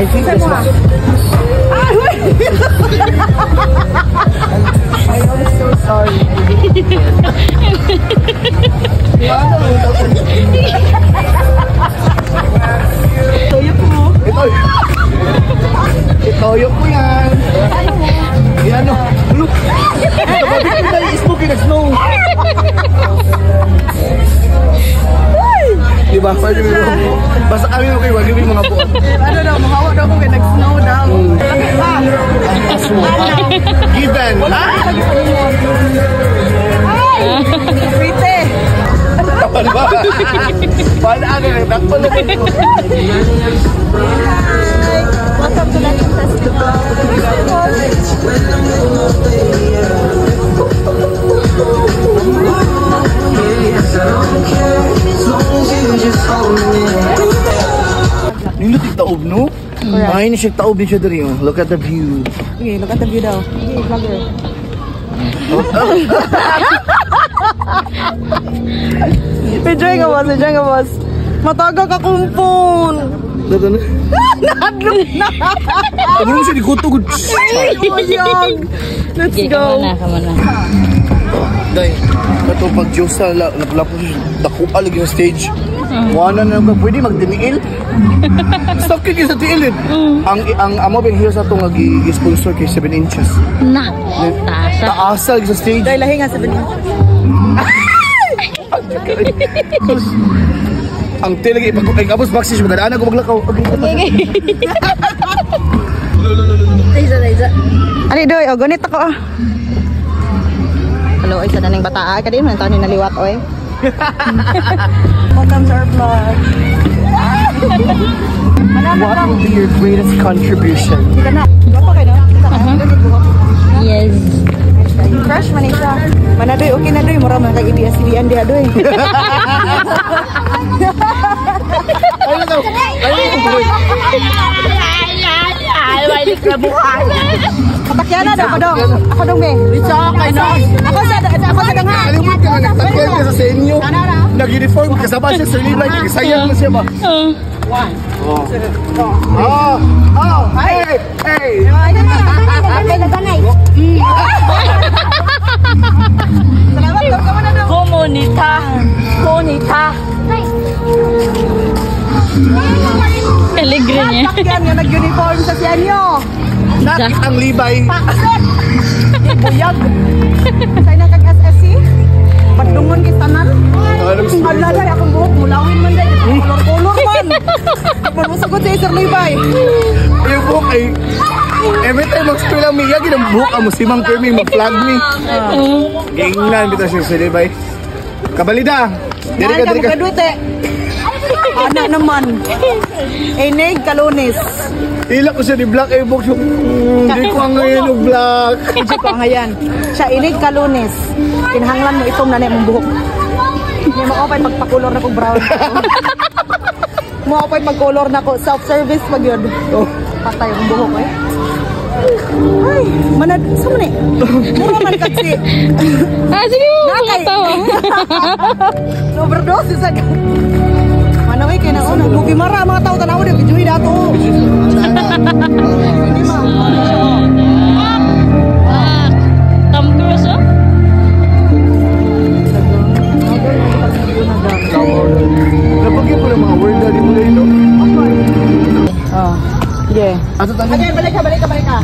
I think this one. I am so sorry. Toyo po. Toyo po yan. Yan o. Look. Ito ba? Dito tayo smoky na snow. Diba? Basta kami mo kayo, wag yung mga po. Ano daw, mahawa daw kung nag-snow daw. Bakit ba? Given. Ay! Prite! Kapal ba? Paano rin? Takpal na ito. Welcome to Latin Festival. Nindot yung taob, no? Ay, na siya taob din siya dali. Look at the view. Okay, look at the view daw. Okay, vlogger. Enjoy ka, boss. Mataga ka kumpon. Dito na. Nahadlok na. Tabulong siya, di kutugod. Let's go. Kama na. Day, ito pag Diyos sa naglapos dakuha lagi yung stage. Wala na ka pwede magdiniil. Stop kaya sa tiilin. Ang amo bang hiyo sa itong nag-sponsor kay 7 inches. Na, taasal sa stage. Dahil lahi nga 7 inches. Ang tilagi, pag abos backstage, magdaan ako maglakaw. Isa. Ali doy, o ganit ako ah. Hello, isa na ning bata. Ay, kadin man taon ni naliwat oy. Welcome to our vlog. What will be your greatest contribution? Yes. Fresh man isa. Manadoy, okay na doy. Mura man kag-ibias-ibian diha doy. Ayun daw. Ay, balik na buhay. Katakyan na daw pa dong. Ako dong be. Richa, kay na. Ako sa dong ha. Alimot ka na, nagtakyan ka sa inyo. Nag-uniform, kasama siya sa Lilay. Sayang na siya ba? Hey! Salamat daw ka man na daw. Komunita. Alegre niya. Katakyan nga nag-uniform sa siyanyo. Nakit ang libay. Buyag. Sa'yo na kag-SSC? Padungon kitanan? Alalay akong buhok. Mulawin man dahil. Color-color man. Panusagot sa Sir Libay. Yung buhok ay... Every time mag-spill ang miya, ginang buhok ang musimang perming mag-flag me. Gingnan, bito siya sa Libay. Kabalida! Diri ka. Anak naman. Enig Kalunis. Tila ko siya ni Black ay box yung... Hindi ko ang ngayon yung Black. Hindi ko ang ngayon. Siya Enig Kalunis. Kinahanglan mo itong nanay mong buhok. Hindi mo kapay magpakulor na kong brown. Mo kapay magkulor na ko. Self-service pag yun. Patay yung buhok eh. Ay, manad. Saan man eh? Mura man kasi. Sige mo, nakatawa. Overdose sa Manaway kayo na una. Lugi mara mga tao tanaw din. Videoy dato. Tom Cruise oh? Napagyan po ng mga word na di mo na ito. Sige. Ato tanong. Okay, balik ka.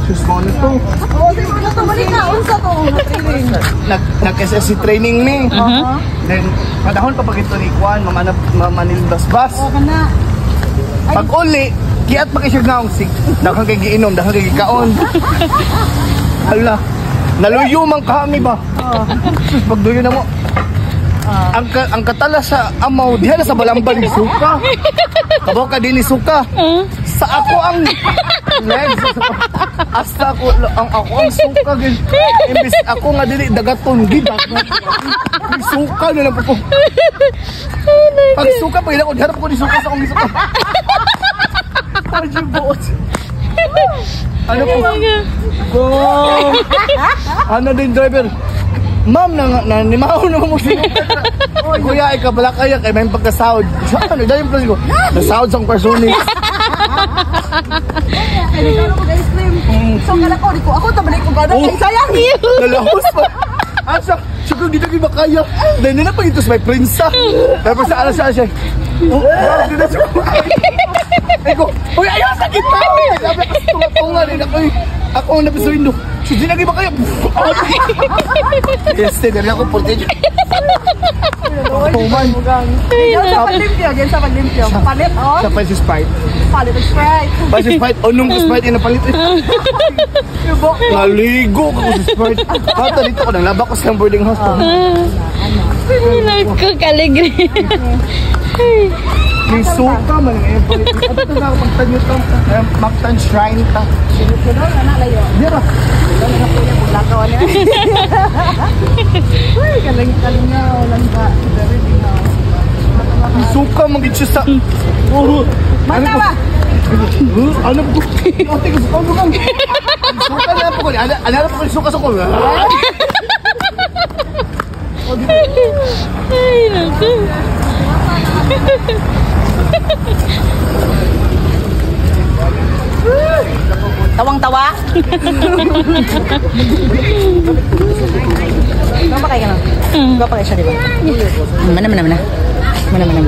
Sus mo na ito. Oo, sige na ito. Balik ka. Unsa to? Nag-SSC training me. Then, padahon pa pag ito ni Juan, mamanilbas-bas. Oo ka na. Pag uli, kiat pa kayo nga ang dakhang kay giinom, dakhang kay gikaon. Hala, naluyo man kami ba? Sus, pagduyo na mo. Ang katala sa amaw, diha na sa balambal ni suka. Kabaw ka din ni suka. Sa ako ang legs. Asa ako ang suka. Imbis ako nga dili dagaton gid. Suka na lang po. Pag suka pa ilang harap ko ni suka sa akong suka. Ano po? Ano din driver? Ma'am, nanimaw na mo siya. Kuya, ikaw pala kaya, kaya may pagkasahod. Ano, dahil yung plus ko, nasahod sa personis. Hindi ka na mag-ice cream. So, kala ko, di ko ako tabalik ko gano'n. Oh. Ay, sayang. Nalahos pa. Asa, siguro di na kayo makaya. Dahil na pa ito sa may prinsa. Tapos sa alas siya. Oh, di na siya. Ay ko, uy, ayaw, sakit pa. Sabi ko, tunga-tunga rin ako. Ako ang nabisuin do. So, di na kayo makaya. Yes, din ako po. Tuman. Diyan sa paglimpyo, diyan sa paglimpyo. Palit, oh. Sa Spicy Sprite. Palit ang Sprite. Spicy Sprite, nung Sprite yung napalit. Naligo ko sa Sprite. Hata dito ko, naglaba ko sa boarding house. Naku, kaligre. May suka man ang effort. At ito na ako magtanyo ito. Magtan shrine ito. Sunod, anak layo. Dira. Wala na po niya, maglakaw niya. Uy, kaling nga, walang ka. May suka magiging siya sa... Mata ba? Ano po? Ate ko sa kaulugan. Suka na po ko. Ano po yung suka sa ko? Ay, naku. Tawang-tawa? Ano ba kayo ka na? Ano ba kayo siya, di ba? Mana.